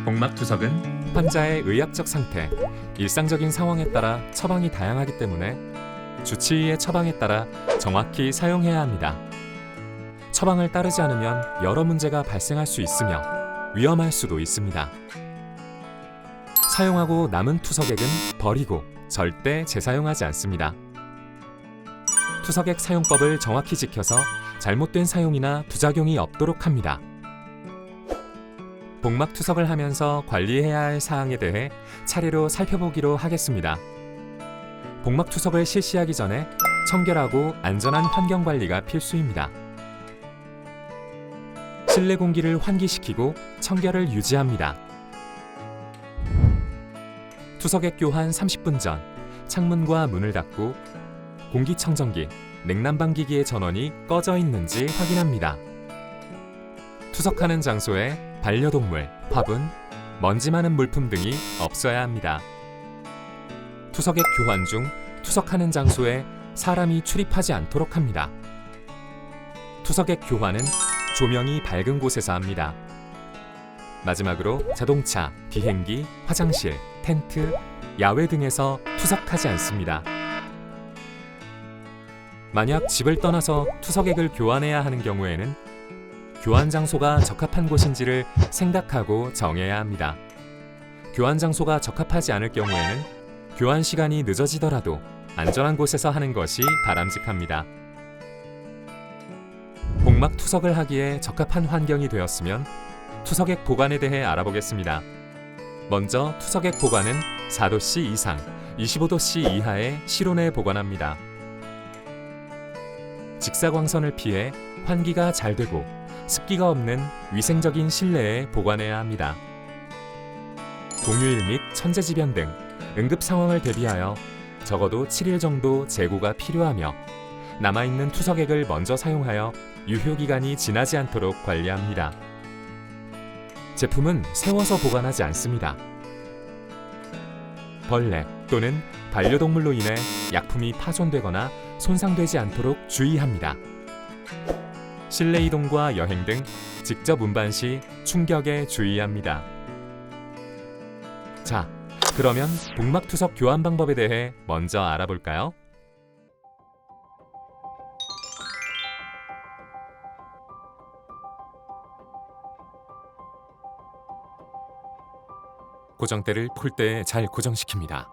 복막투석은 환자의 의학적 상태, 일상적인 상황에 따라 처방이 다양하기 때문에 주치의의 처방에 따라 정확히 사용해야 합니다. 처방을 따르지 않으면 여러 문제가 발생할 수 있으며 위험할 수도 있습니다. 사용하고 남은 투석액은 버리고 절대 재사용하지 않습니다. 투석액 사용법을 정확히 지켜서 잘못된 사용이나 부작용이 없도록 합니다. 복막 투석을 하면서 관리해야 할 사항에 대해 차례로 살펴보기로 하겠습니다. 복막 투석을 실시하기 전에 청결하고 안전한 환경 관리가 필수입니다. 실내 공기를 환기시키고 청결을 유지합니다. 투석액 교환 30분 전 창문과 문을 닫고 공기청정기, 냉난방기기의 전원이 꺼져 있는지 확인합니다. 투석하는 장소에 반려동물, 화분, 먼지 많은 물품 등이 없어야 합니다. 투석액 교환 중 투석하는 장소에 사람이 출입하지 않도록 합니다. 투석액 교환은 조명이 밝은 곳에서 합니다. 마지막으로 자동차, 비행기, 화장실, 텐트, 야외 등에서 투석하지 않습니다. 만약 집을 떠나서 투석액을 교환해야 하는 경우에는 교환 장소가 적합한 곳인지를 생각하고 정해야 합니다. 교환 장소가 적합하지 않을 경우에는 교환 시간이 늦어지더라도 안전한 곳에서 하는 것이 바람직합니다. 복막 투석을 하기에 적합한 환경이 되었으면 투석액 보관에 대해 알아보겠습니다. 먼저 투석액 보관은 4도씨 이상, 25도씨 이하의 실온에 보관합니다. 직사광선을 피해 환기가 잘 되고 습기가 없는 위생적인 실내에 보관해야 합니다. 공휴일 및 천재지변 등 응급 상황을 대비하여 적어도 7일 정도 재고가 필요하며 남아있는 투석액을 먼저 사용하여 유효기간이 지나지 않도록 관리합니다. 제품은 세워서 보관하지 않습니다. 벌레 또는 반려동물로 인해 약품이 파손되거나 손상되지 않도록 주의합니다. 실내 이동과 여행 등 직접 운반 시 충격에 주의합니다. 자, 그러면 복막 투석 교환 방법에 대해 먼저 알아볼까요? 고정대를 폴대에 잘 고정시킵니다.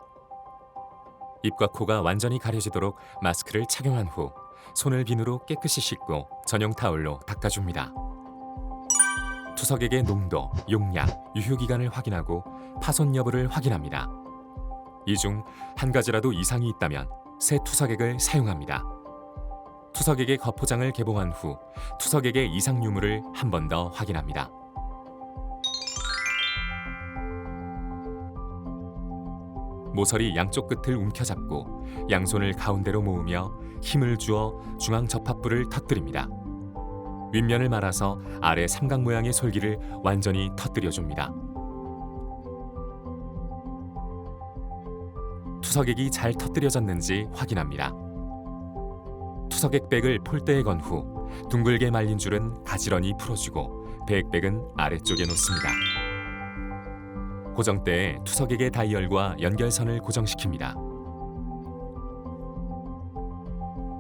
입과 코가 완전히 가려지도록 마스크를 착용한 후 손을 비누로 깨끗이 씻고 전용 타올로 닦아줍니다. 투석액의 농도, 용량, 유효기간을 확인하고 파손 여부를 확인합니다. 이 중 한 가지라도 이상이 있다면 새 투석액을 사용합니다. 투석액의 겉포장을 개봉한 후 투석액의 이상 유무를 한 번 더 확인합니다. 모서리 양쪽 끝을 움켜잡고 양손을 가운데로 모으며 힘을 주어 중앙 접합부를 터뜨립니다. 윗면을 말아서 아래 삼각 모양의 솔기를 완전히 터뜨려줍니다. 투석액이 잘 터뜨려졌는지 확인합니다. 투석액 백을 폴대에 건 후 둥글게 말린 줄은 가지런히 풀어주고 백백은 아래쪽에 놓습니다. 고정대에 투석액의 다이얼과 연결선을 고정시킵니다.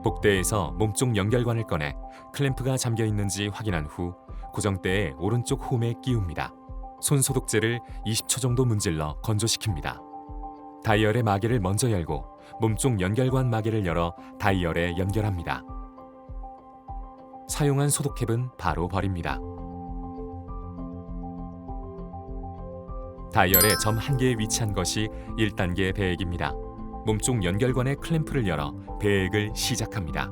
복대에서 몸쪽 연결관을 꺼내 클램프가 잠겨 있는지 확인한 후 고정대의 오른쪽 홈에 끼웁니다. 손 소독제를 20초 정도 문질러 건조시킵니다. 다이얼의 마개를 먼저 열고 몸쪽 연결관 마개를 열어 다이얼에 연결합니다. 사용한 소독캡은 바로 버립니다. 다이얼의 점 한 개에 위치한 것이 1단계 배액입니다. 몸쪽 연결관의 클램프를 열어 배액을 시작합니다.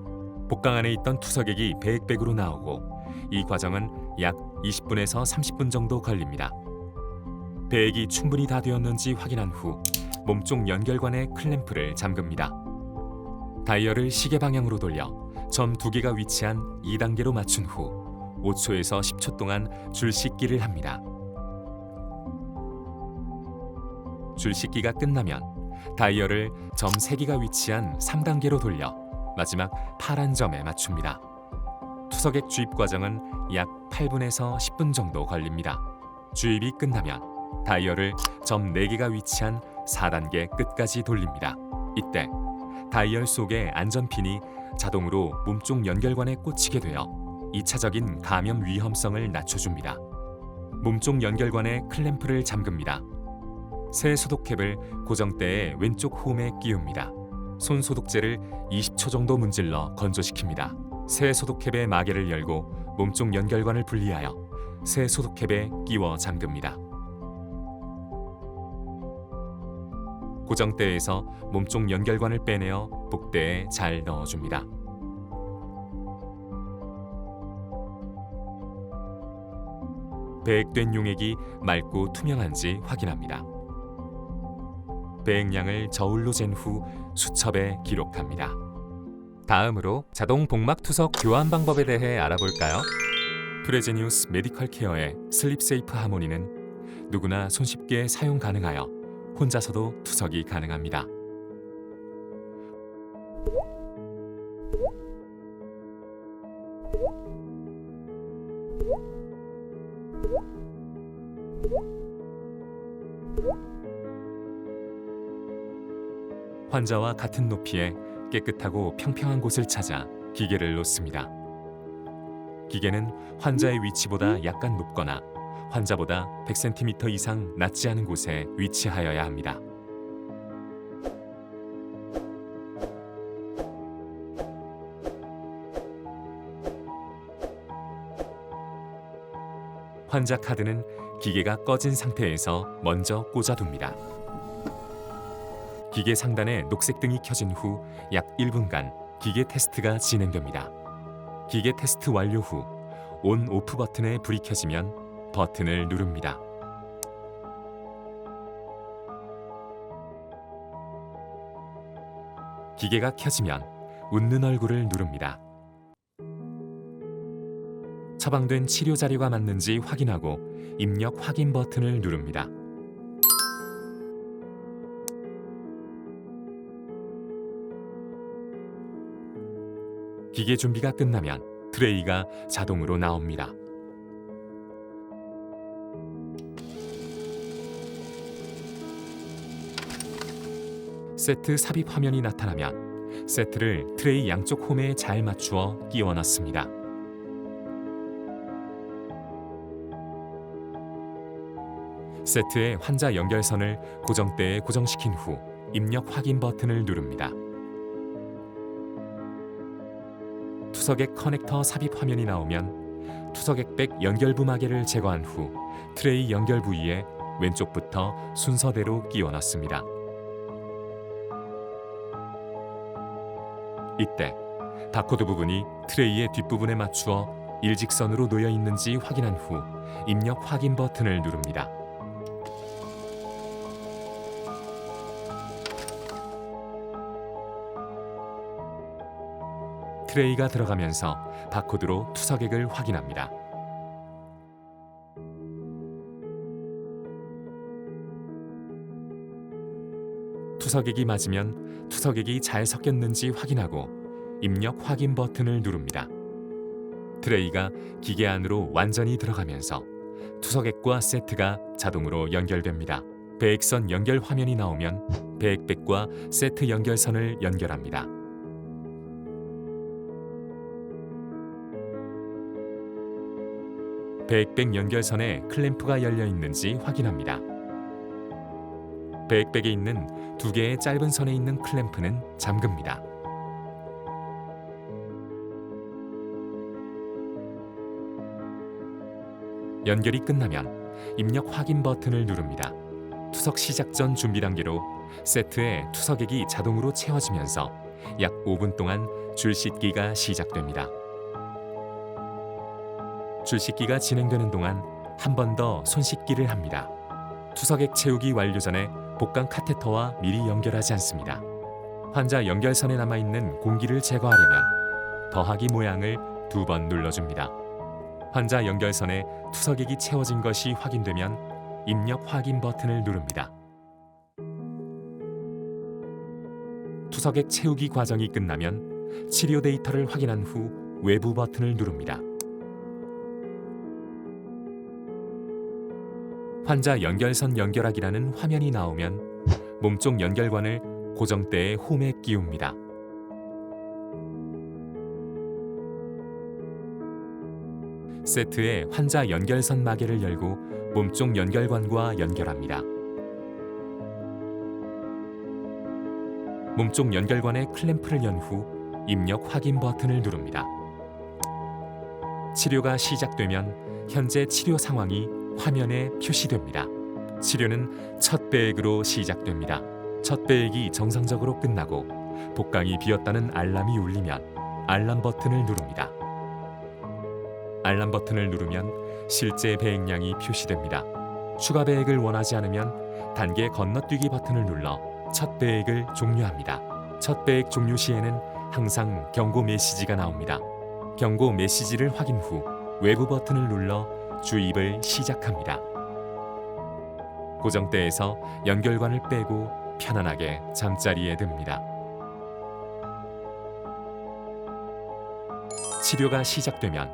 복강 안에 있던 투석액이 배액백으로 나오고 이 과정은 약 20분에서 30분 정도 걸립니다. 배액이 충분히 다 되었는지 확인한 후 몸쪽 연결관의 클램프를 잠급니다. 다이얼을 시계 방향으로 돌려 점 2개가 위치한 2단계로 맞춘 후 5초에서 10초 동안 줄 씻기를 합니다. 줄 씻기가 끝나면 다이얼을 점 3개가 위치한 3단계로 돌려 마지막 파란 점에 맞춥니다. 투석액 주입 과정은 약 8분에서 10분 정도 걸립니다. 주입이 끝나면 다이얼을 점 4개가 위치한 4단계 끝까지 돌립니다. 이때 다이얼 속의 안전핀이 자동으로 몸쪽 연결관에 꽂히게 되어 2차적인 감염 위험성을 낮춰줍니다. 몸쪽 연결관에 클램프를 잠급니다. 새 소독캡을 고정대의 왼쪽 홈에 끼웁니다. 손 소독제를 20초 정도 문질러 건조시킵니다. 새 소독캡의 마개를 열고 몸쪽 연결관을 분리하여 새 소독캡에 끼워 잠급니다. 고정대에서 몸쪽 연결관을 빼내어 복대에 잘 넣어줍니다. 배액된 용액이 맑고 투명한지 확인합니다. 배액량을 저울로 잰 후 수첩에 기록합니다. 다음으로 자동 복막 투석 교환 방법에 대해 알아볼까요? 프레제니우스 메디컬 케어의 슬립 세이프 하모니는 누구나 손쉽게 사용 가능하여 혼자서도 투석이 가능합니다. 환자와 같은 높이에 깨끗하고 평평한 곳을 찾아 기계를 놓습니다. 기계는 환자의 위치보다 약간 높거나 환자보다 100cm 이상 낮지 않은 곳에 위치하여야 합니다. 환자 카드는 기계가 꺼진 상태에서 먼저 꽂아둡니다. 기계 상단에 녹색 등이 켜진 후 약 1분간 기계 테스트가 진행됩니다. 기계 테스트 완료 후 온 오프 버튼에 불이 켜지면 버튼을 누릅니다. 기계가 켜지면 웃는 얼굴을 누릅니다. 처방된 치료 자료가 맞는지 확인하고 입력 확인 버튼을 누릅니다. 기계 준비가 끝나면 트레이가 자동으로 나옵니다. 세트 삽입 화면이 나타나면 세트를 트레이 양쪽 홈에 잘 맞추어 끼워 넣습니다. 세트의 환자 연결선을 고정대에 고정시킨 후 입력 확인 버튼을 누릅니다. 투석액 커넥터 삽입 화면이 나오면 투석액백 연결부 마개를 제거한 후 트레이 연결 부위에 왼쪽부터 순서대로 끼워 넣습니다. 이때 바코드 부분이 트레이의 뒷부분에 맞추어 일직선으로 놓여 있는지 확인한 후 입력 확인 버튼을 누릅니다. 트레이가 들어가면서 바코드로 투석액을 확인합니다. 투석액이 맞으면 투석액이 잘 섞였는지 확인하고 입력 확인 버튼을 누릅니다. 트레이가 기계 안으로 완전히 들어가면서 투석액과 세트가 자동으로 연결됩니다. 배액선 연결 화면이 나오면 배액백과 세트 연결선을 연결합니다. 배액백 연결선에 클램프가 열려 있는지 확인합니다. 배액백에 있는 2개의 짧은 선에 있는 클램프는 잠깁니다. 연결이 끝나면 입력 확인 버튼을 누릅니다. 투석 시작 전 준비 단계로 세트에 투석액이 자동으로 채워지면서 약 5분 동안 줄 씻기가 시작됩니다. 줄 씻기가 진행되는 동안 한 번 더 손 씻기를 합니다. 투석액 채우기 완료 전에 복강 카테터와 미리 연결하지 않습니다. 환자 연결선에 남아있는 공기를 제거하려면 더하기 모양을 2번 눌러줍니다. 환자 연결선에 투석액이 채워진 것이 확인되면 입력 확인 버튼을 누릅니다. 투석액 채우기 과정이 끝나면 치료 데이터를 확인한 후 외부 버튼을 누릅니다. 환자 연결선 연결하기라는 화면이 나오면 몸쪽 연결관을 고정대의 홈에 끼웁니다. 세트에 환자 연결선 마개를 열고 몸쪽 연결관과 연결합니다. 몸쪽 연결관의 클램프를 연 후 입력 확인 버튼을 누릅니다. 치료가 시작되면 현재 치료 상황이 화면에 표시됩니다. 치료는 첫 배액으로 시작됩니다. 첫 배액이 정상적으로 끝나고 복강이 비었다는 알람이 울리면 알람 버튼을 누릅니다. 알람 버튼을 누르면 실제 배액량이 표시됩니다. 추가 배액을 원하지 않으면 단계 건너뛰기 버튼을 눌러 첫 배액을 종료합니다. 첫 배액 종료 시에는 항상 경고 메시지가 나옵니다. 경고 메시지를 확인 후 외부 버튼을 눌러 주입을 시작합니다. 고정대에서 연결관을 빼고 편안하게 잠자리에 듭니다. 치료가 시작되면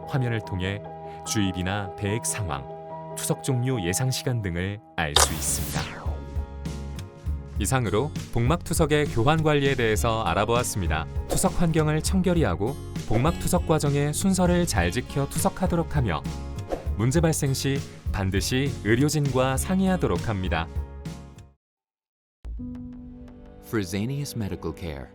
화면을 통해 주입이나 배액 상황, 투석 종료 예상 시간 등을 알 수 있습니다. 이상으로 복막 투석의 교환 관리에 대해서 알아보았습니다. 투석 환경을 청결히 하고 복막 투석 과정의 순서를 잘 지켜 투석하도록 하며 문제 발생 시 반드시 의료진과 상의하도록 합니다. Fresenius Medical Care